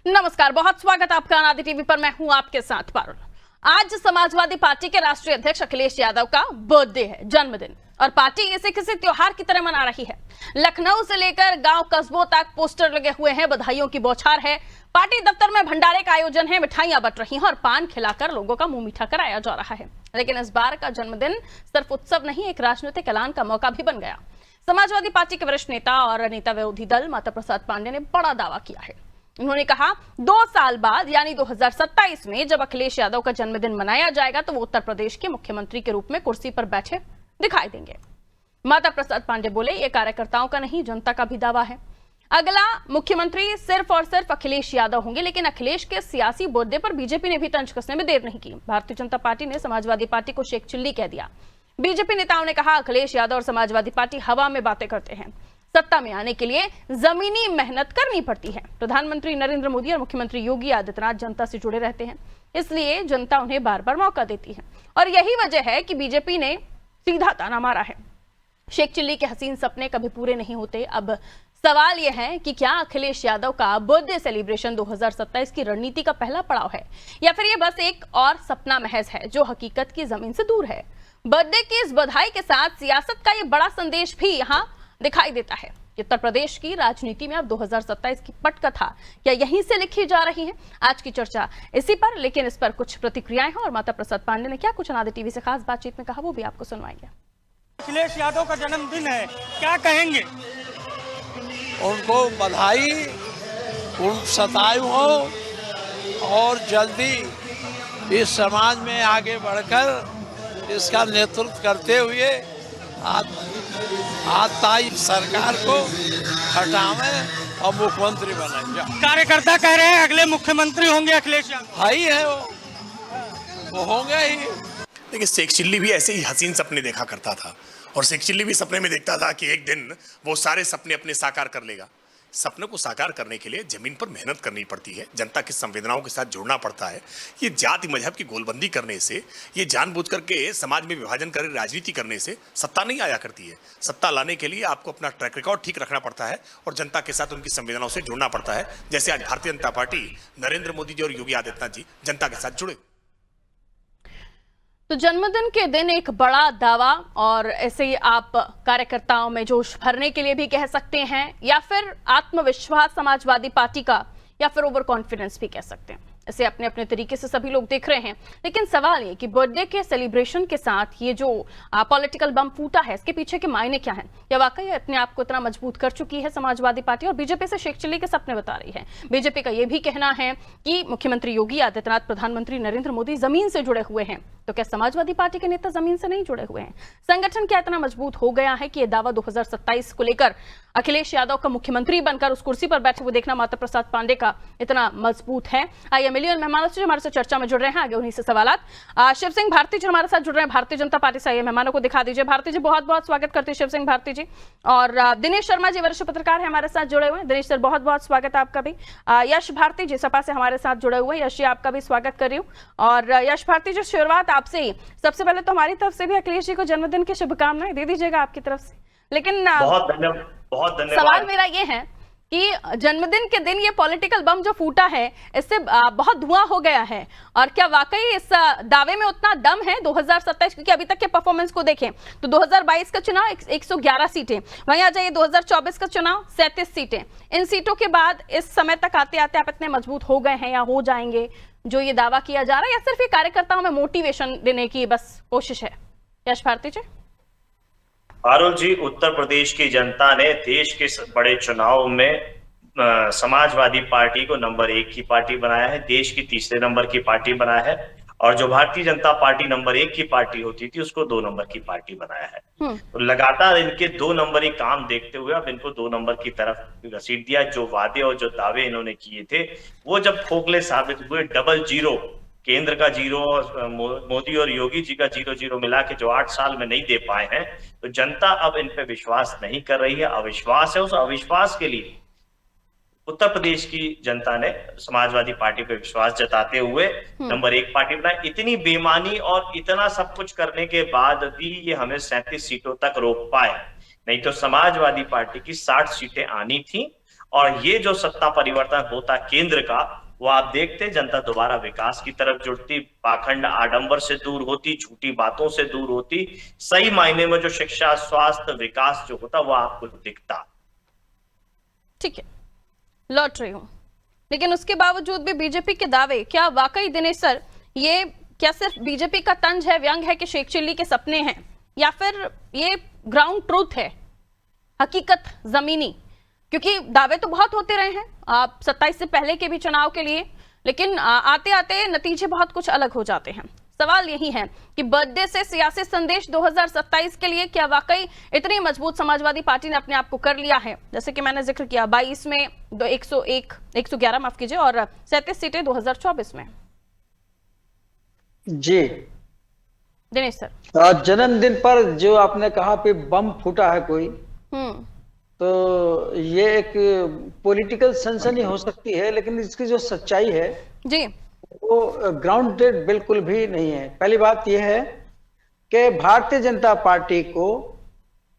नमस्कार, बहुत स्वागत आपका अनादि टीवी पर। मैं हूं आपके साथ पारुल। आज समाजवादी पार्टी के राष्ट्रीय अध्यक्ष अखिलेश यादव का बर्थडे है, जन्मदिन, और पार्टी इसे किसी त्योहार की तरह मना रही है। लखनऊ से लेकर गांव कस्बों तक पोस्टर लगे हुए हैं, बधाइयों की बौछार है। पार्टी दफ्तर में भंडारे का आयोजन है, मिठाइयां बंट रही हैं और पान खिलाकर लोगों का मुंह मीठा कराया जा रहा है। लेकिन इस बार का जन्मदिन सिर्फ उत्सव नहीं, एक राजनीतिक ऐलान का मौका भी बन गया। समाजवादी पार्टी के वरिष्ठ नेता और नेता विरोधी दल माता प्रसाद पांडेय ने बड़ा दावा किया है। उन्होंने कहा 2 साल बाद यानी 2027 में जब अखिलेश यादव का जन्मदिन मनाया जाएगा तो वो उत्तर प्रदेश के मुख्यमंत्री के रूप में कुर्सी पर बैठे दिखाई देंगे। माता प्रसाद पांडेय बोले, ये कार्यकर्ताओं का नहीं, जनता का भी दावा है। अगला मुख्यमंत्री सिर्फ और सिर्फ अखिलेश यादव होंगे। लेकिन अखिलेश के सियासी बर्थडे पर बीजेपी ने भी तंज कसने में देर नहीं की। भारतीय जनता पार्टी ने समाजवादी पार्टी को शेख चिल्ली कह दिया। बीजेपी नेताओं ने कहा, अखिलेश यादव और समाजवादी पार्टी हवा में बातें करते हैं, सत्ता में आने के लिए जमीनी मेहनत करनी पड़ती है। प्रधानमंत्री नरेंद्र मोदी और मुख्यमंत्री योगी आदित्यनाथ जनता से जुड़े रहते हैं, इसलिए जनता उन्हें बार बार मौका देती है। और यही वजह है कि बीजेपी ने सीधा ताना मारा है। शेख चिल्ली के हसीन सपने कभी पूरे नहीं होते। अब सवाल यह है कि क्या अखिलेश यादव का बर्थडे सेलिब्रेशन 2027 की रणनीति का पहला पड़ाव है, या फिर यह बस एक और सपना महज है जो हकीकत की जमीन से दूर है। बर्थडे की इस बधाई के साथ सियासत का यह बड़ा संदेश भी यहाँ दिखाई देता है। उत्तर प्रदेश की राजनीति में अब 2027 की पटकथा क्या यहीं से लिखी जा रही है? आज की चर्चा इसी पर, लेकिन इस पर कुछ प्रतिक्रियाएं हैं और माता प्रसाद पांडेय ने क्या कुछ अनादि टीवी से खास बातचीत में कहा, वो भी आपको सुनवाएंगे। अखिलेश यादव का जन्मदिन है, क्या कहेंगे? उनको बधाई, उन शतायु हो और जल्दी इस समाज में आगे बढ़कर इसका नेतृत्व करते हुए आताई सरकार को हटावें और मुख्यमंत्री बनाएंगे। कार्यकर्ता कह रहे हैं अगले मुख्यमंत्री होंगे अखिलेश यादव। हाई है वो होंगे ही। देखिए, शेख चिल्ली भी ऐसे ही हसीन सपने देखा करता था और शेख चिल्ली भी सपने में देखता था कि एक दिन वो सारे सपने अपने साकार कर लेगा। सपने को साकार करने के लिए जमीन पर मेहनत करनी पड़ती है, जनता की संवेदनाओं के साथ जुड़ना पड़ता है। ये जाति मजहब की गोलबंदी करने से, ये जानबूझ करके समाज में विभाजन कर राजनीति करने से सत्ता नहीं आया करती है। सत्ता लाने के लिए आपको अपना ट्रैक रिकॉर्ड ठीक रखना पड़ता है और जनता के साथ उनकी संवेदनाओं से जुड़ना पड़ता है। जैसे आज भारतीय जनता पार्टी, नरेंद्र मोदी जी और योगी आदित्यनाथ जी जनता के साथ जुड़े। तो जन्मदिन के दिन एक बड़ा दावा, और ऐसे ही आप कार्यकर्ताओं में जोश भरने के लिए भी कह सकते हैं, या फिर आत्मविश्वास समाजवादी पार्टी का, या फिर ओवर कॉन्फिडेंस भी कह सकते हैं। इसे अपने अपने तरीके से सभी लोग देख रहे हैं। लेकिन सवाल ये कि बर्थडे के सेलिब्रेशन के साथ ये जो पॉलिटिकल बम फूटा है, इसके पीछे के मायने क्या हैं? या वाकई अपने आप को इतना मजबूत कर चुकी है समाजवादी पार्टी और बीजेपी से शेख चिल्ली के सपने बता रही है? बीजेपी का यह भी कहना है कि मुख्यमंत्री योगी आदित्यनाथ, प्रधानमंत्री नरेंद्र मोदी जमीन से जुड़े हुए हैं। तो क्या समाजवादी पार्टी के नेता जमीन से नहीं जुड़े हुए हैं? संगठन क्या इतना मजबूत हो गया है कि यह दावा 2027 को लेकर अखिलेश यादव का मुख्यमंत्री बनकर उस कुर्सी पर बैठे हुए देखना माता प्रसाद पांडेय का इतना मजबूत है? आइए मिलियन मेहमानों से हमारे साथ चर्चा में जुड़ रहे हैं, आगे उन्हीं से सवाल। शिव सिंह भारती जी हमारे साथ जुड़ रहे हैं भारतीय जनता पार्टी से। आइए मेहमानों को दिखा दीजिए। भारती जी, बहुत बहुत स्वागत करते हैं शिव सिंह भारती जी। और दिनेश शर्मा जी वरिष्ठ पत्रकार है हमारे साथ जुड़े हुए हैं। दिनेश सर, बहुत बहुत स्वागत है आपका भी। यश भारती जी सपा से हमारे साथ जुड़े हुए हैं। यश जी, आपका भी स्वागत कर रही हूँ। और यश भारती जी, शुरुआत आपसे ही। सबसे पहले तो हमारी तरफ से भी अखिलेश जी को जन्मदिन की शुभकामनाएं दे दीजिएगा आपकी तरफ से। लेकिन बहुत धन्यवाद। सवाल मेरा ये है कि जन्मदिन के दिन ये पॉलिटिकल बम जो फूटा है, इससे बहुत धुआं हो गया है, और क्या वाकई इस दावे में उतना दम है 2027? क्योंकि अभी तक के परफॉर्मेंस को देखें तो 2022 का चुनाव 111 सीटें, वहीं आ जाइए 2024 का चुनाव 37 सीटें। इन सीटों के बाद इस समय तक आते आते आप इतने मजबूत हो गए हैं या हो जाएंगे जो ये दावा किया जा रहा है, या सिर्फ ये कार्यकर्ताओं में मोटिवेशन देने की बस कोशिश है? यश भारती जी। पारुल जी, उत्तर प्रदेश की जनता ने देश के बड़े चुनाव में समाजवादी पार्टी को नंबर 1 की पार्टी बनाया है, देश की तीसरे नंबर की पार्टी बनाया है, और जो भारतीय जनता पार्टी नंबर 1 की पार्टी होती थी उसको 2 नंबर की पार्टी बनाया है। तो लगातार इनके 2 नंबरी काम देखते हुए अब इनको 2 नंबर की तरफ घसीट दिया। जो वादे और जो दावे इन्होंने किए थे वो जब खोखले साबित हुए, डबल जीरो, केंद्र का जीरो, मोदी और योगी जी का 0-0 मिला के जो 8 साल में नहीं दे पाए हैं, तो जनता अब इन पे विश्वास नहीं कर रही है, अविश्वास है। उस अविश्वास के लिए उत्तर प्रदेश की जनता ने समाजवादी पार्टी पे विश्वास जताते हुए नंबर 1 पार्टी बनाई। इतनी बेईमानी और इतना सब कुछ करने के बाद भी ये हमें 37 सीटों तक रोक पाए, नहीं तो समाजवादी पार्टी की 60 सीटें आनी थी और ये जो सत्ता परिवर्तन होता केंद्र का, वो आप देखते जनता दोबारा विकास की तरफ जुड़ती, पाखंड आडंबर से दूर होती, झूठी बातों से दूर होती, सही मायने में जो शिक्षा, स्वास्थ्य, विकास जो होता वो आपको दिखता। ठीक है, लौट रही हूं, लेकिन उसके बावजूद भी बीजेपी के दावे, क्या वाकई दिनेश सर ये क्या सिर्फ बीजेपी का तंज है, व्यंग है कि शेख चिल्ली के सपने हैं, या फिर ये ग्राउंड ट्रूथ है, हकीकत जमीनी? क्योंकि दावे तो बहुत होते रहे हैं आप 27 से पहले के भी चुनाव के लिए, लेकिन आते आते नतीजे बहुत कुछ अलग हो जाते हैं। सवाल यही है कि बर्थडे से सियासी संदेश 2027 के लिए क्या वाकई इतनी मजबूत समाजवादी पार्टी ने अपने आप को कर लिया है? जैसे कि मैंने जिक्र किया 22 में 111 माफ कीजिए और 37 सीटें 2024 में। जी दिनेश सर, जन्मदिन पर जो आपने कहा पे बम फूटा है कोई, तो ये एक पॉलिटिकल सनसनी हो सकती है, लेकिन इसकी जो सच्चाई है जी वो ग्राउंडेड बिल्कुल भी नहीं है। पहली बात यह है कि भारतीय जनता पार्टी को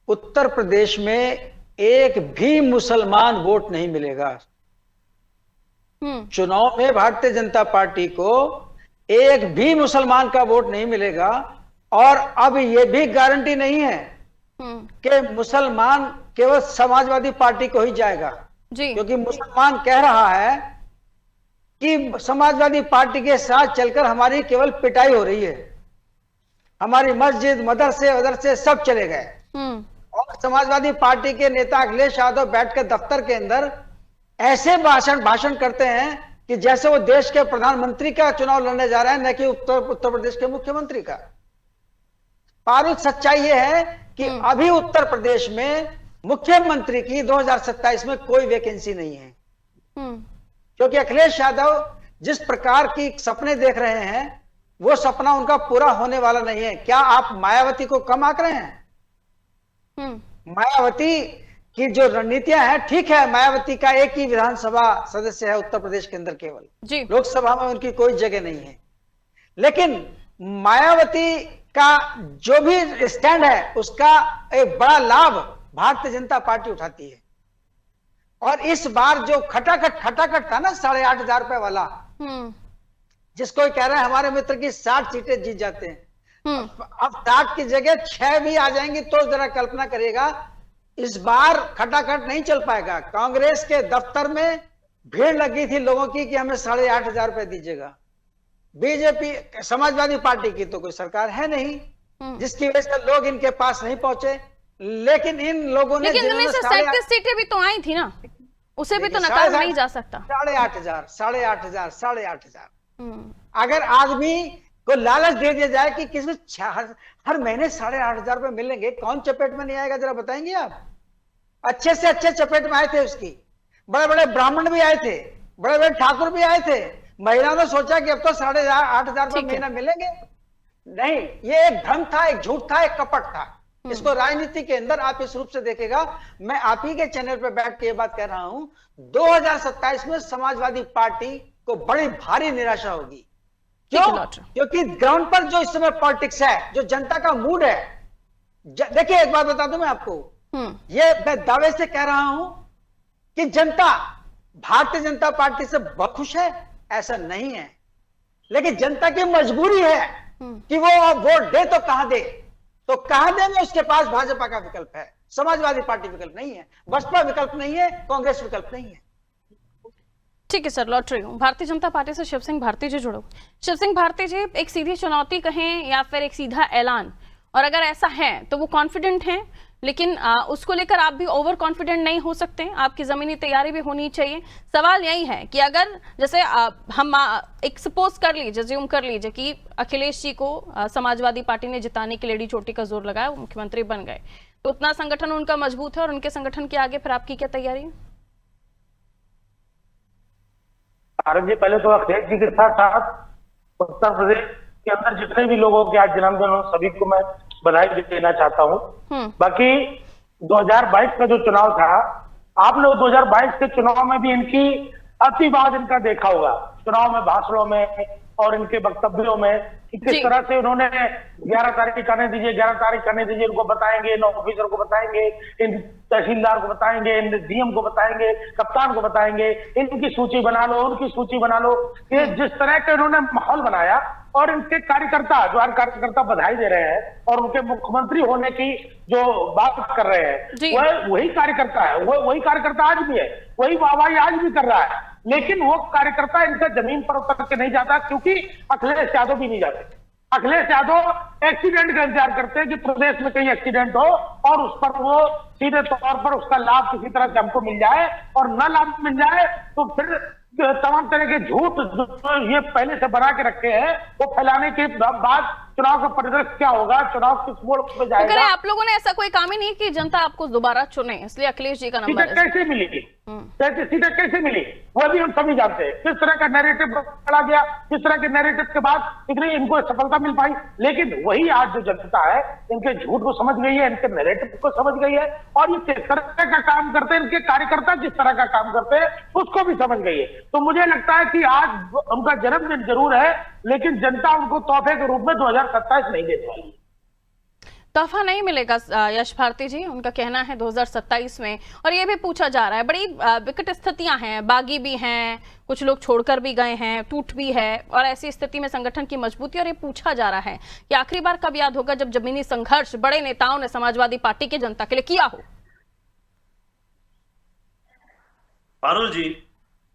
उत्तर प्रदेश में एक भी मुसलमान वोट नहीं मिलेगा। चुनाव में भारतीय जनता पार्टी को एक भी मुसलमान का वोट नहीं मिलेगा, और अब यह भी गारंटी नहीं है कि मुसलमान केवल समाजवादी पार्टी को ही जाएगा जी, क्योंकि मुसलमान कह रहा है कि समाजवादी पार्टी के साथ चलकर हमारी केवल पिटाई हो रही है, हमारी मस्जिद, मदरसे सब चले गए। और समाजवादी पार्टी के नेता अखिलेश यादव बैठकर दफ्तर के अंदर ऐसे भाषण करते हैं कि जैसे वो देश के प्रधानमंत्री का चुनाव लड़ने जा रहे हैं, न कि उत्तर प्रदेश के मुख्यमंत्री का। पारुल सच्चाई ये है कि अभी उत्तर प्रदेश में मुख्यमंत्री की 2027 में कोई वैकेंसी नहीं है, क्योंकि अखिलेश यादव जिस प्रकार की सपने देख रहे हैं वो सपना उनका पूरा होने वाला नहीं है। क्या आप मायावती को कम आंक रहे हैं? मायावती की जो रणनीतियां हैं, ठीक है, मायावती का एक ही विधानसभा सदस्य है उत्तर प्रदेश के अंदर केवल, लोकसभा में उनकी कोई जगह नहीं है, लेकिन मायावती का जो भी स्टैंड है उसका एक बड़ा लाभ भारतीय जनता पार्टी उठाती है। और इस बार जो खटाखट था ना 8,500 रुपए वाला, जिसको कह रहे हैं हमारे मित्र की 60 सीटें जीत जाते हैं, अब 60 की जगह 6 भी आ जाएंगी तो जरा कल्पना करिएगा, इस बार खटाखट नहीं चल पाएगा। कांग्रेस के दफ्तर में भीड़ लगी थी लोगों की कि हमें 8,500 रुपए दीजिएगा। बीजेपी समाजवादी पार्टी की तो कोई सरकार है नहीं, जिसकी वजह से लोग इनके पास नहीं पहुंचे, लेकिन इन लोगों ने 37 सीटें भी तो आई थी ना, उसे भी तो नकारा नहीं जा सकता। 8,500 अगर आदमी को लालच दे दिया जाए कि किसी हर महीने 8,500 रुपए मिलेंगे, कौन चपेट में नहीं आएगा जरा बताएंगे आप? अच्छे से अच्छे चपेट में आए थे उसकी, बड़े बड़े ब्राह्मण भी आए थे, बड़े बड़े ठाकुर भी आए थे। महिलाओं ने सोचा कि अब तो 8,500 रुपए महीना मिलेंगे। नहीं, ये एक भ्रम था, एक झूठ था, एक कपट था। इसको राजनीति के अंदर आप इस रूप से देखेगा। मैं आप ही के चैनल पर बैठ के ये बात कह रहा हूं, 2027 में समाजवादी पार्टी को बड़ी भारी निराशा होगी। क्यों? क्योंकि ग्राउंड पर जो इस समय पॉलिटिक्स है, जो जनता का मूड है, देखिए एक बात बता दूं मैं आपको, ये मैं दावे से कह रहा हूं कि जनता भारतीय जनता पार्टी से बहुत खुश है, ऐसा नहीं है, लेकिन जनता की मजबूरी है कि वो वोट दे तो कहां दे, तो कहां देंगे? उसके पास भाजपा का विकल्प है, समाजवादी पार्टी विकल्प नहीं है, बसपा विकल्प नहीं है, कांग्रेस विकल्प नहीं है। ठीक है सर, लौट रही हूँ भारतीय जनता पार्टी से। शिव सिंह भारती जी जुड़ो। शिव सिंह भारती जी, एक सीधी चुनौती कहें या फिर एक सीधा ऐलान, और अगर ऐसा है तो वो कॉन्फिडेंट हैं, लेकिन उसको लेकर आप भी ओवर कॉन्फिडेंट नहीं हो सकते, आपकी जमीनी तैयारी भी होनी चाहिए। सवाल यही है कि अगर जैसे हम एक सपोज कर लीजिए, ज्यूम कर लीजिए कि अखिलेश जी को समाजवादी पार्टी ने जिताने की लेडी चोटी का जोर लगाया, वो मुख्यमंत्री बन गए, तो उतना संगठन उनका मजबूत है, और उनके संगठन के आगे फिर आपकी क्या तैयारी है? भारत जी, पहले तो अखिलेश जी के साथ साथ उत्तर प्रदेश के अंदर जितने भी लोगों के आज जन्मदिन हो, सभी को मैं बधाई देना चाहता हूं। बाकी 2022 का जो चुनाव था, आपने 2022 के चुनाव में भी इनकी अतिवाद इनका देखा होगा, चुनाव में भाषणों में और इनके वक्तव्यों में कि किस तरह से उन्होंने 11 तारीख करने दीजिए, 11 तारीख करने दीजिए, इनको बताएंगे, इन ऑफिसर को बताएंगे, इन तहसीलदार को बताएंगे, इन डीएम को बताएंगे, कप्तान को बताएंगे, इनकी सूची बना लो, उनकी सूची बना लो। ये जिस तरह का इन्होंने माहौल बनाया और इनके कार्यकर्ता जो कार्यकर्ता बधाई दे रहे हैं और उनके मुख्यमंत्री होने की जो बात कर रहे हैं, वह वही कार्यकर्ता है, वही कार्यकर्ता आज भी है, वही वाहवाही आज भी कर रहा है। लेकिन वो कार्यकर्ता इनका जमीन पर उतर के नहीं जाता, क्योंकि अखिलेश यादव भी नहीं जाते। अखिलेश यादव एक्सीडेंट का इंतजार करते हैं कि प्रदेश में कहीं एक्सीडेंट हो और उस पर वो सीधे तौर पर उसका लाभ किसी तरह से हमको मिल जाए, और न लाभ मिल जाए तो फिर तमाम तरह के झूठ जो ये पहले से बना के रखे हैं वो फैलाने के बाद चुनाव का परिदृश्य क्या होगा, चुनाव किस मोड़ पे जाएगा। तो आप लोगों ने ऐसा कोई काम ही नहीं कि जनता आपको दोबारा चुने, इसलिए अखिलेश जी का नंबर कैसे मिली, सीटें कैसे मिली वो भी हम सभी जानते हैं। किस तरह का नैरेटिव पड़ा गया, किस तरह के नैरेटिव के बाद इतनी इनको सफलता मिल पाई। लेकिन वही आज जो जनता है इनके झूठ को समझ गई है, इनके नैरेटिव को समझ गई है, और ये किस तरह का काम करते हैं, इनके कार्यकर्ता किस तरह का काम करते हैं उसको भी समझ गई है। तो मुझे लगता है कि आज उनका जन्मदिन जरूर है, लेकिन जनता उनको तोहफे के रूप में 2027 नहीं देने वाली। तोहफा नहीं मिलेगा यश भारती जी, उनका कहना है 2027 में। और ये भी पूछा जा रहा है, बड़ी विकट स्थितियां हैं, बागी भी हैं, कुछ लोग छोड़कर भी गए हैं, टूट भी है, और ऐसी स्थिति में संगठन की मजबूती, और ये पूछा जा रहा है कि आखिरी बार कब याद होगा जब जमीनी संघर्ष बड़े नेताओं ने समाजवादी पार्टी की जनता के लिए किया हो। पारुल जी,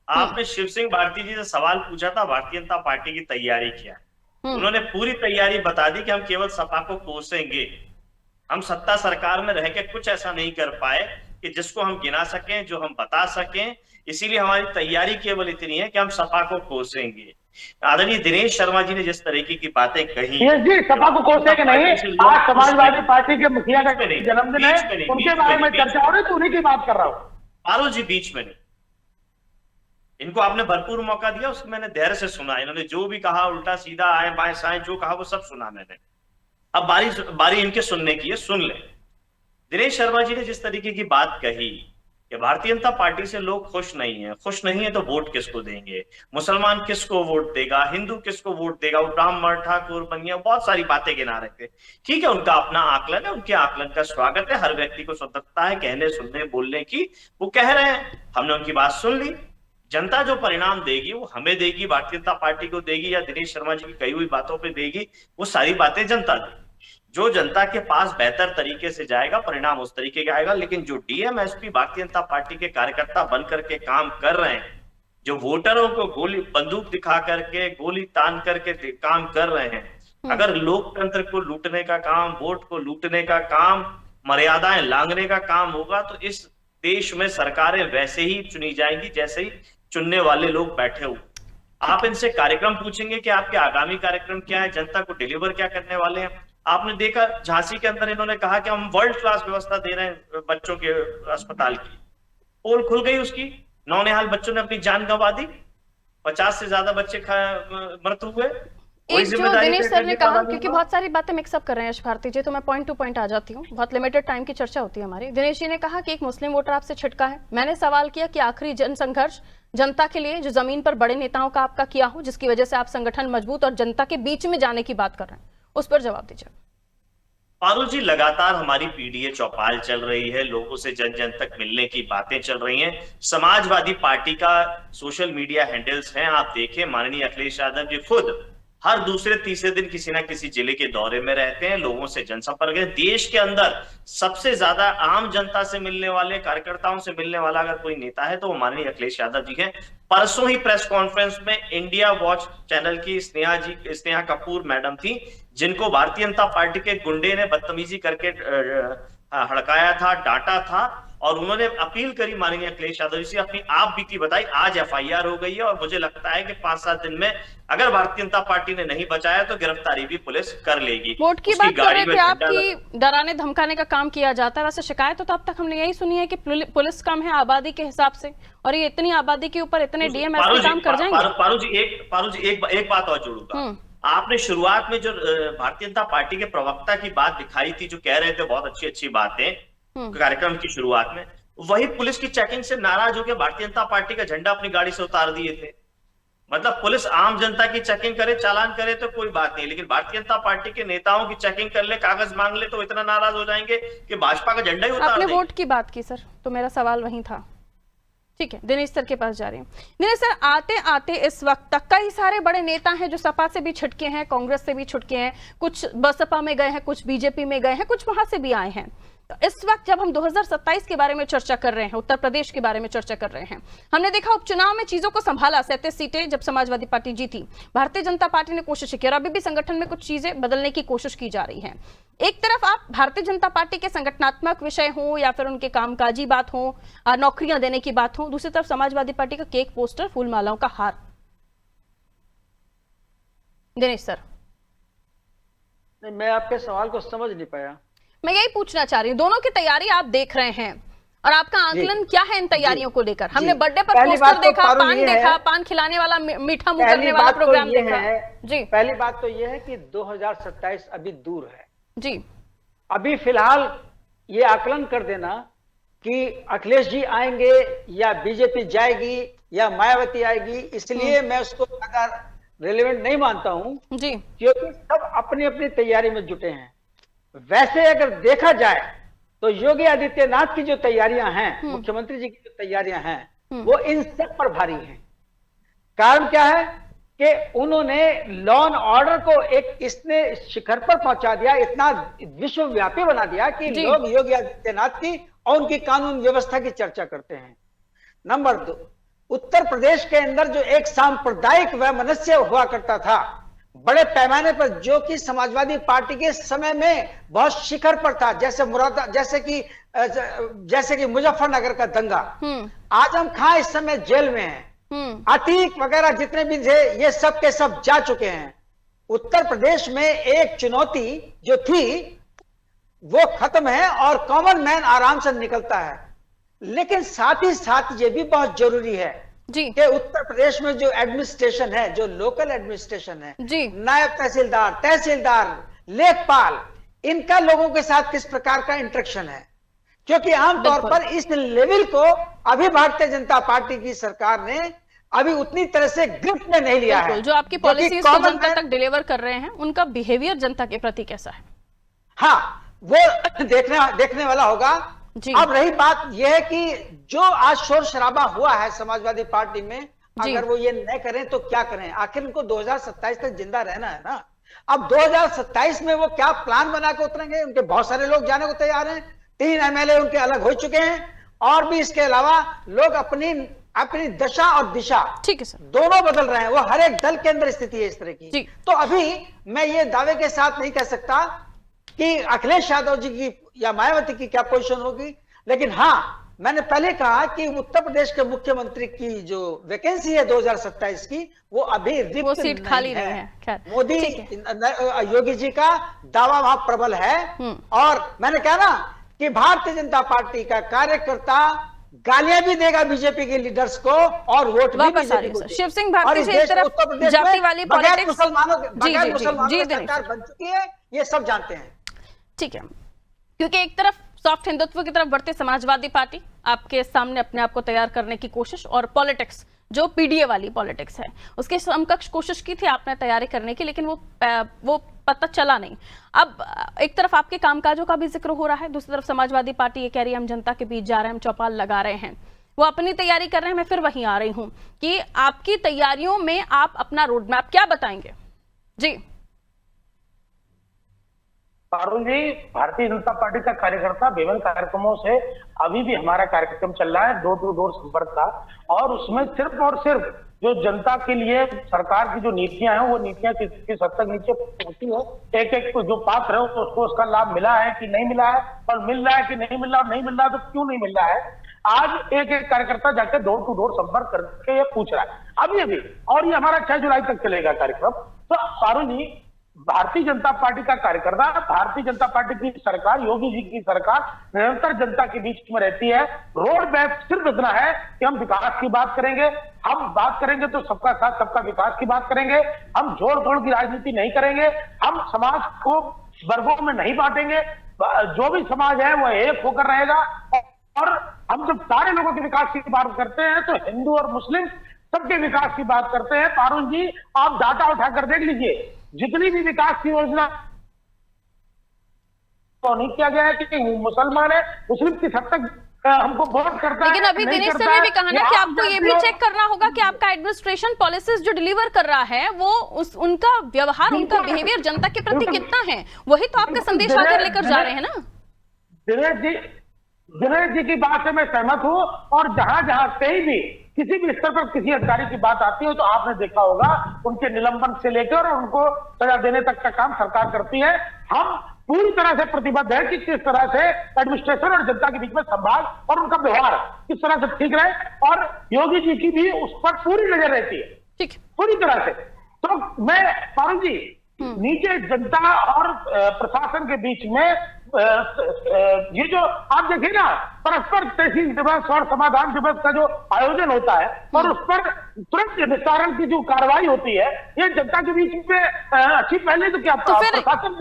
आपने शिव सिंह भारती जी से सवाल पूछा था भारतीय जनता पार्टी की तैयारी क्या है। उन्होंने पूरी तैयारी बता दी कि हम केवल सपा को कोसेंगे, हम सत्ता सरकार में रह के कुछ ऐसा नहीं कर पाए कि जिसको हम गिना सकें, जो हम बता सकें, इसीलिए हमारी तैयारी केवल इतनी है कि हम सपा को कोसेंगे। आदरणीय दिनेश शर्मा जी ने जिस तरीके की बातें कही, जी सपा को कोसेंगे नहीं, आज समाजवादी पार्टी के मुखिया का जन्मदिन है, उनके बारे में चर्चा हो रही है तो उन्हीं की बात कर रहा हूँ। पारुल जी बीच में नहीं, इनको आपने भरपूर मौका दिया, उसको मैंने धैर्य से सुना। इन्होंने जो भी कहा उल्टा सीधा आए बाएं साएं जो कहा वो सब सुना मैंने। अब बारी इनके सुनने की है, सुन ले। दिनेश शर्मा जी ने जिस तरीके की बात कही कि भारतीय जनता पार्टी से लोग खुश नहीं है तो वोट किसको देंगे, मुसलमान किसको वोट देगा, हिंदू किसको वोट देगा, वो ब्राह्मण ठाकुर बनिया बहुत सारी बातें गिना रहे थे। ठीक है, उनका अपना आकलन है, उनके आकलन का स्वागत है, हर व्यक्ति को स्वतंत्रता है कहने सुनने बोलने की। वो कह रहे हैं, हमने उनकी बात सुन ली। जनता जो परिणाम देगी वो हमें देगी, भारतीय जनता पार्टी को देगी, या दिनेश शर्मा जी की कही हुई बातों पे देगी, वो सारी बातें जनता देगी। जो जनता के पास बेहतर तरीके से जाएगा परिणाम उस तरीके का आएगा। लेकिन जो डीएमएसपी भारतीय जनता पार्टी के कार्यकर्ता बन करके काम कर रहे हैं, जो वोटरों को गोली बंदूक दिखा करके गोली तान करके काम कर रहे हैं, अगर लोकतंत्र को लूटने का काम, वोट को लूटने का काम, मर्यादाएं लांघने का काम होगा तो इस देश में सरकारें वैसे ही चुनी जाएंगी जैसे ही चुनने वाले लोग बैठे हुए। आप इनसे कार्यक्रम पूछेंगे कि आपके आगामी कार्यक्रम क्या है, जनता को डिलीवर क्या करने वाले हैं। आपने देखा झांसी के अंदर इन्होंने कहा कि हम वर्ल्ड क्लास व्यवस्था दे रहे हैं बच्चों के अस्पताल की, पोल खुल गई उसकी, नौनिहाल बच्चों ने अपनी जान गंवा दी, 50 से ज्यादा बच्चे मृत्यु हुए। एक जो दिनेश सर ने कहा, क्योंकि बहुत सारी बातें मिक्सअप कर रहे हैं यश भारती जी, तो मैं पॉइंट टू पॉइंट आ जाती हूँ, बहुत लिमिटेड टाइम की चर्चा होती है हमारी। दिनेश जी ने कहा कि एक मुस्लिम वोटर आपसे छिटका है। मैंने सवाल किया कि आखिरी जन संघर्ष जनता के लिए जो जमीन पर बड़े नेताओं का आपका किया हो, जिसकी वजह से आप संगठन मजबूत और जनता के बीच में जाने की बात कर रहे हैं, उस पर जवाब दीजिए। पारुल जी, लगातार हमारी पीडीए चौपाल चल रही है, लोगों से जन जन तक मिलने की बातें चल रही हैं। समाजवादी पार्टी का सोशल मीडिया हैंडल्स हैं, आप देखें, माननीय अखिलेश यादव जी खुद हर दूसरे तीसरे दिन किसी ना किसी जिले के दौरे में रहते हैं, लोगों से जनसंपर्क है। देश के अंदर सबसे ज्यादा आम जनता से मिलने वाले, कार्यकर्ताओं से मिलने वाला अगर कोई नेता है तो वो माननीय अखिलेश यादव जी हैं। परसों ही प्रेस कॉन्फ्रेंस में इंडिया वॉच चैनल की स्नेहा कपूर मैडम थी, जिनको भारतीय जनता पार्टी के गुंडे ने बदतमीजी करके हड़काया था, डांटा था, और उन्होंने अपील करी माननीय अखिलेश यादव जी से, अपनी आप बीती बताई। आज एफआईआर हो गई है और मुझे लगता है कि 5-7 दिन में अगर भारतीय जनता पार्टी ने नहीं बचाया तो गिरफ्तारी भी पुलिस कर लेगी। वोट की बात कर रहे थे आपकी, डराने धमकाने का काम किया जाता है। वैसे शिकायत तो अब तक हमने यही सुनी है कि पुलिस कम है आबादी के हिसाब से, और ये इतनी आबादी के ऊपर इतने डीएमएसपी काम कर जाएंगे। पारुल जी एक बात और जोड़ूंगा। आपने शुरुआत में जो भारतीय जनता पार्टी के प्रवक्ता की बात दिखाई थी, जो कह रहे थे बहुत अच्छी अच्छी बातें कार्यक्रम की शुरुआत में, वही पुलिस की चेकिंग से नाराज होकर भारतीय जनता पार्टी का झंडा अपनी गाड़ी से उतार दिए थे। मतलब पुलिस आम जनता की चेकिंग करे, चालान करे तो कोई बात नहीं, लेकिन भारतीय जनता पार्टी के नेताओं की चेकिंग कर ले, कागज मांग ले तो इतना नाराज हो जाएंगे कि भाजपा का झंडा ही उतार आपने देंगे। वोट की बात की सर, तो मेरा सवाल वही था। ठीक है, दिनेश सर के पास जा रही हूँ। दिनेश सर, आते आते इस वक्त तक कई सारे बड़े नेता हैं जो सपा से भी छुटके हैं, कांग्रेस से भी छुटके हैं, कुछ बसपा में गए हैं, कुछ बीजेपी में गए हैं, कुछ वहां से भी आए हैं। तो इस वक्त जब हम 2027 के बारे में चर्चा कर रहे हैं, उत्तर प्रदेश के बारे में चर्चा कर रहे हैं, हमने देखा उपचुनाव में चीजों को संभाला। 37 सीटें जब समाजवादी पार्टी जीती, भारतीय जनता पार्टी ने कोशिश की और अभी भी संगठन में कुछ चीजें बदलने की कोशिश की जा रही है। एक तरफ आप भारतीय जनता पार्टी के संगठनात्मक विषय हो या फिर उनके कामकाजी बात हो, नौकरियां देने की बात हो, दूसरी तरफ समाजवादी पार्टी का केक पोस्टर, फूल मालाओं का हार। दिनेश सर, नहीं, मैं आपके सवाल को समझ नहीं पाया। मैं यही पूछना चाह रही हूँ, दोनों की तैयारी आप देख रहे हैं और आपका आकलन क्या है इन तैयारियों को लेकर? हमने बर्थडे पर पहली पोस्टर बात तो देखा, पारुल पान ये देखा, है, पान खिलाने वाला, मीठा मुंह पहली करने वाला बात तो प्रोग्राम ये देखा। है, जी पहली बात तो यह है कि 2027 अभी दूर है। जी अभी फिलहाल ये आकलन कर देना कि अखिलेश जी आएंगे या बीजेपी जाएगी या मायावती आएगी, इसलिए मैं उसको ज्यादा रेलेवेंट नहीं मानता हूं, जी क्योंकि सब अपनी अपनी तैयारी में जुटे हैं। वैसे अगर देखा जाए तो योगी आदित्यनाथ की जो तैयारियां हैं, मुख्यमंत्री जी की जो तैयारियां हैं, वो इन सब पर भारी हैं। कारण क्या है कि उन्होंने लॉ एंड ऑर्डर को एक इसने शिखर पर पहुंचा दिया, इतना विश्वव्यापी बना दिया कि लोग योगी आदित्यनाथ की और उनकी कानून व्यवस्था की चर्चा करते हैं। नंबर 2, उत्तर प्रदेश के अंदर जो एक सांप्रदायिक वैमनस्य हुआ करता था बड़े पैमाने पर, जो कि समाजवादी पार्टी के समय में बहुत शिखर पर था, जैसे कि मुजफ्फरनगर का दंगा। आजम खां इस समय जेल में है, अतीक वगैरह जितने भी थे ये सब के सब जा चुके हैं। उत्तर प्रदेश में एक चुनौती जो थी वो खत्म है और कॉमन मैन आराम से निकलता है। लेकिन साथ ही साथ ये भी बहुत जरूरी है कि उत्तर प्रदेश में जो एडमिनिस्ट्रेशन है, जो लोकल एडमिनिस्ट्रेशन है, नायब तहसीलदार, लेखपाल, इनका लोगों के साथ किस प्रकार का इंटरेक्शन है, क्योंकि आमतौर पर इस लेवल को अभी भारतीय जनता पार्टी की सरकार ने अभी उतनी तरह से ग्रिप में नहीं लिया है। जो आपकी पॉलिसीज को जनता तक डिलीवर कर रहे हैं, उनका बिहेवियर जनता के प्रति कैसा है? हाँ, वो देखने वाला होगा। अब रही बात यह है कि जो आज शोर शराबा हुआ है समाजवादी पार्टी में, अगर वो ये न करें तो क्या करें? आखिर उनको 2027 तक जिंदा रहना है ना। अब 2027 में वो क्या प्लान बना के उतरेंगे? उनके बहुत सारे लोग जाने को तैयार हैं, 3 MLA उनके अलग हो चुके हैं, और भी इसके अलावा लोग अपनी दशा और दिशा, ठीक है सर, दोनों बदल रहे हैं। वो हर एक दल के अंदर स्थिति है इस तरह की। तो अभी मैं ये दावे के साथ नहीं कह सकता कि अखिलेश यादव जी की या मायावती की क्या पोजीशन होगी, लेकिन हाँ, मैंने पहले कहा कि उत्तर प्रदेश के मुख्यमंत्री की जो वैकेंसी है 2027 की, वो अभी रिक्त वो सीट खाली नहीं है। मोदी योगी जी का दावा वहां प्रबल है। और मैंने कहा ना कि भारतीय जनता पार्टी का कार्यकर्ता गालियां भी देगा बीजेपी के लीडर्स को और वोट भी देगा। शिव सिंह भारती से एक तरफ जाति वाली पॉलिटिक्स, मुसलमानों की सरकार बन चुकी है, ये सब जानते हैं। ठीक है, क्योंकि एक तरफ सॉफ्ट हिंदुत्व की तरफ बढ़ते समाजवादी पार्टी आपके सामने अपने आप को तैयार करने की कोशिश, और पॉलिटिक्स जो पीडीए वाली पॉलिटिक्स है उसके समकक्ष कोशिश की थी आपने तैयारी करने की, लेकिन वो पता चला नहीं। अब एक तरफ आपके कामकाजों का भी जिक्र हो रहा है, दूसरी तरफ समाजवादी पार्टी ये कह रही है हम जनता के बीच जा रहे हैं, हम चौपाल लगा रहे हैं, वो अपनी तैयारी कर रहे हैं। मैं फिर वहीं आ रही हूं कि आपकी तैयारियों में आप अपना रोड मैप क्या बताएंगे? जी पारुल जी, भारतीय जनता पार्टी का कार्यकर्ता विभिन्न कार्यक्रमों से अभी भी हमारा कार्यक्रम चल रहा है, डोर टू डोर संपर्क का, और उसमें सिर्फ और सिर्फ जो जनता के लिए सरकार की जो नीतियां हैं वो नीतियां किस हद तक नीचे पहुंची है, एक एक जो पात्र है उसको उसका लाभ मिला है कि नहीं मिला है, और मिल रहा है कि नहीं मिल रहा, और नहीं मिल रहा तो क्यों नहीं मिल रहा है। आज एक एक कार्यकर्ता जाकर डोर टू डोर संपर्क करके ये पूछ रहा है अभी, और ये हमारा 6 जुलाई तक चलेगा कार्यक्रम। तो पारुल जी, भारतीय जनता पार्टी का कार्यकर्ता, भारतीय जनता पार्टी की सरकार, योगी जी की सरकार निरंतर जनता के बीच में रहती है। रोड मैप सिर्फ इतना है कि हम विकास की बात करेंगे, हम बात करेंगे तो सबका साथ सबका विकास की बात करेंगे, हम जोड़ तोड़ की राजनीति नहीं करेंगे, हम समाज को वर्गों में नहीं बांटेंगे, जो भी समाज है वह एक होकर रहेगा। और हम जब सारे लोगों के विकास की बात करते हैं तो हिंदू और मुस्लिम सबके विकास की बात करते हैं। पारुल जी, आप डाटा उठाकर देख लीजिए, जितनी भी विकास की योजना तो नहीं किया गया है कि मुसलमान है, मुस्लिम किस हद तक हमको वोट करता है। लेकिन अभी दिनेश सर ने भी कहा ना कि आपको ये भी चेक करना होगा कि आपका एडमिनिस्ट्रेशन पॉलिसीज जो डिलीवर कर रहा है वो उनका व्यवहार, उनका बिहेवियर जनता के प्रति कितना है, वही तो आपका संदेश आकर लेकर जा रहे हैं ना। दिनेश जी की बात से मैं सहमत हूँ, और जहां जहां कहीं भी किसी भी स्तर पर किसी अधिकारी की बात आती है तो आपने देखा होगा उनके निलंबन से लेकर और उनको सजा देने तक का काम सरकार करती है। हम पूरी तरह से प्रतिबद्ध है कि किस तरह से एडमिनिस्ट्रेशन और जनता के बीच में संवाद और उनका व्यवहार किस तरह से ठीक रहे, और योगी जी की भी उस पर पूरी नजर रहती है, ठीक, पूरी तरह से। तो मैं पारुल जी, नीचे जनता और प्रशासन के बीच में ये जो आप देखिए ना, परस्पर तहसील दिवस और समाधान दिवस का जो आयोजन होता है और उस पर तुरंत निस्तारण की जो कार्रवाई होती है, ये जनता के बीच में अच्छी पहले तो क्या। तो फिर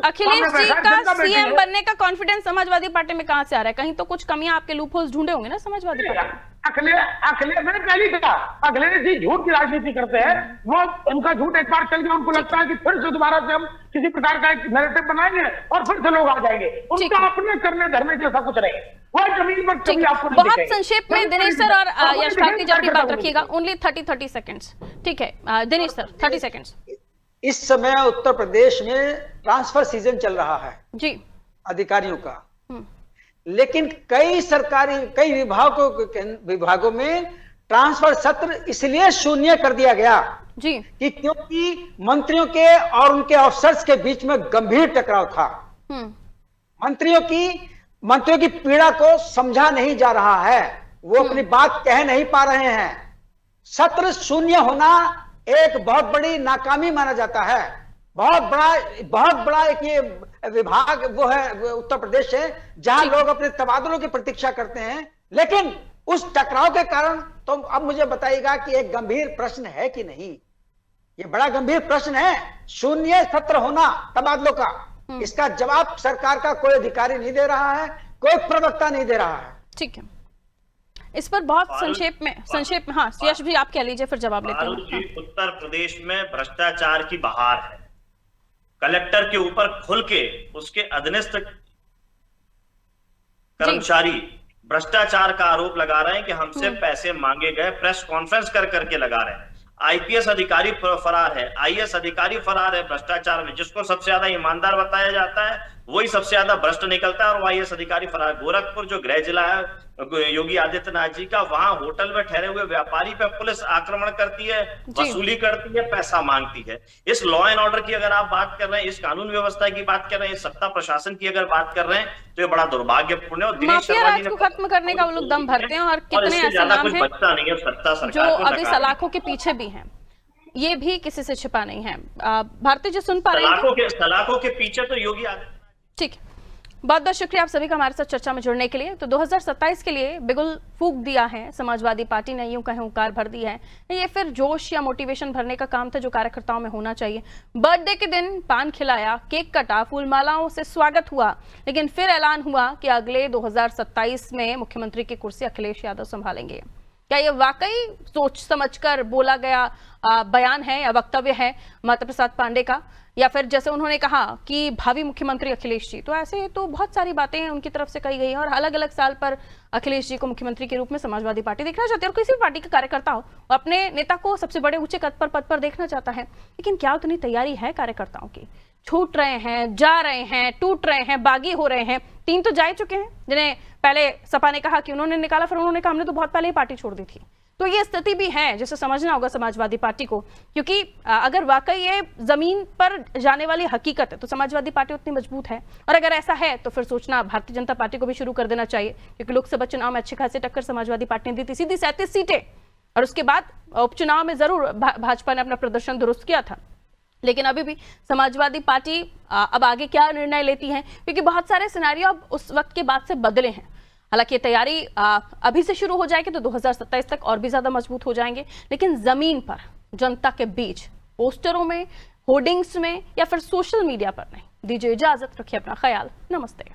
अखिलेश जी का सीएम बनने का कॉन्फिडेंस समाजवादी पार्टी में कहां से आ रहा है? कहीं तो कुछ कमियां आपके लूपहोल्स ढूंढे होंगे ना समाजवादी पार्टी। मैंने पहले कहा, अखिलेश जी झूठ की राजनीति करते हैं। वो उनका झूठ एक बार चल गया, उनको लगता है कि फिर से दोबारा से हम किसी प्रकार का एक नैरेटिव बनाएंगे और फिर से लोग आ जाएंगे। उनका अपने करने धरने जैसा कुछ नहीं, वो जमीन पर कभी आपको नहीं बहुत संक्षेप में दिनेश सर और यश भारती जी अपनी बात रखिएगा, ओनली 30 सेकंड्स। ठीक है दिनेश सर, 30 सेकंड्स। इस समय उत्तर प्रदेश में ट्रांसफर सीजन चल रहा है जी अधिकारियों का, लेकिन कई विभागों में ट्रांसफर सत्र इसलिए शून्य कर दिया गया जी कि क्योंकि मंत्रियों के और उनके अफसर्स के बीच में गंभीर टकराव था। मंत्रियों की पीड़ा को समझा नहीं जा रहा है, वो अपनी बात कह नहीं पा रहे हैं। सत्र शून्य होना एक बहुत बड़ी नाकामी माना जाता है। बहुत बड़ा एक ये विभाग वो है उत्तर प्रदेश है जहां लोग अपने तबादलों की प्रतीक्षा करते हैं, लेकिन उस टकराव के कारण तो अब मुझे बताइएगा कि एक गंभीर प्रश्न है कि नहीं? ये बड़ा गंभीर प्रश्न है, शून्य सत्र होना तबादलों का। इसका जवाब सरकार का कोई अधिकारी नहीं दे रहा है, कोई प्रवक्ता नहीं दे रहा है। ठीक है, इस पर बहुत संक्षेप में हाँ यश भी आप कह लीजिए, फिर जवाब लेते हैं। उत्तर प्रदेश में भ्रष्टाचार की बहार है। कलेक्टर के ऊपर खुल के उसके अधीनस्थ कर्मचारी भ्रष्टाचार का आरोप लगा रहे हैं कि हमसे पैसे मांगे गए, प्रेस कॉन्फ्रेंस करके लगा रहे हैं। आईपीएस अधिकारी फरार है, आईएएस अधिकारी फरार है भ्रष्टाचार में। जिसको सबसे ज्यादा ईमानदार बताया जाता है वही सबसे ज्यादा भ्रष्ट निकलता है, और आईएएस अधिकारी फरार। गोरखपुर जो गृह जिला है योगी आदित्यनाथ जी का, वहां होटल में ठहरे हुए व्यापारी पे पुलिस आक्रमण करती है, वसूली करती है, पैसा मांगती है। इस लॉ एंड ऑर्डर की अगर आप बात कर रहे हैं, इस कानून व्यवस्था की बात कर रहे हैं, इस सत्ता प्रशासन की अगर बात कर रहे हैं, तो ये बड़ा दुर्भाग्यपूर्ण है। और दिनेश शर्मा जी ने खत्म करने का वो लोग दम भरते हैं, और कितने ऐसे नाम हैं बचता नहीं है सत्ता सरकार जो अभी सलाखों के पीछे भी हैं, ये भी किसी से छिपा नहीं है। भारती जी सुन पा रहे हैं? सलाखों के पीछे तो योगी आदित्यनाथ। ठीक, बहुत बहुत शुक्रिया आप सभी का हमारे साथ चर्चा में जुड़ने के लिए। तो 2027 के लिए बिगुल फूंक दिया है समाजवादी पार्टी ने, यूं कहें हुंकार भर दी है। ये फिर जोश या मोटिवेशन भरने का काम था जो कार्यकर्ताओं में होना चाहिए। बर्थडे के दिन पान खिलाया, केक कटा, फूलमालाओं से स्वागत हुआ, लेकिन फिर ऐलान हुआ कि अगले 2027 में मुख्यमंत्री की कुर्सी अखिलेश यादव संभालेंगे। क्या ये वाकई सोच समझकर बोला गया बयान है या वक्तव्य है माता प्रसाद पांडे का, या फिर जैसे उन्होंने कहा कि भावी मुख्यमंत्री अखिलेश जी? तो ऐसे तो बहुत सारी बातें उनकी तरफ से कही गई हैं, और अलग अलग साल पर अखिलेश जी को मुख्यमंत्री के रूप में समाजवादी पार्टी देखना चाहती है, और किसी भी पार्टी का कार्यकर्ता हो अपने नेता को सबसे बड़े ऊंचे पद पर देखना चाहता है। लेकिन क्या उतनी तैयारी है कार्यकर्ताओं की? छूट रहे हैं, जा रहे हैं, टूट रहे हैं, बागी हो रहे हैं। 3 तो जा चुके हैं, जिन्हें पहले सपा ने कहा कि उन्होंने निकाला, फिर उन्होंने कहा हमने तो बहुत पहले ही पार्टी छोड़ दी थी। तो ये स्थिति भी है जिसे समझना होगा समाजवादी पार्टी को, क्योंकि अगर वाकई ये जमीन पर जाने वाली हकीकत है तो समाजवादी पार्टी उतनी मजबूत है, और अगर ऐसा है तो फिर सोचना भारतीय जनता पार्टी को भी शुरू कर देना चाहिए, क्योंकि लोकसभा चुनाव में अच्छे खासे टक्कर समाजवादी पार्टी ने दी थी, सीधी 37 सीटें, और उसके बाद उपचुनाव में जरूर भाजपा ने अपना प्रदर्शन दुरुस्त किया था। लेकिन अभी भी समाजवादी पार्टी अब आगे क्या निर्णय लेती है, क्योंकि बहुत सारे सिनेरियो अब उस वक्त के बाद से बदले हैं। हालांकि ये तैयारी अभी से शुरू हो जाएगी तो 2027 तक और भी ज्यादा मजबूत हो जाएंगे, लेकिन जमीन पर जनता के बीच पोस्टरों में, होर्डिंग्स में या फिर सोशल मीडिया पर नहीं। दीजिए इजाजत, रखिए अपना ख्याल, नमस्ते।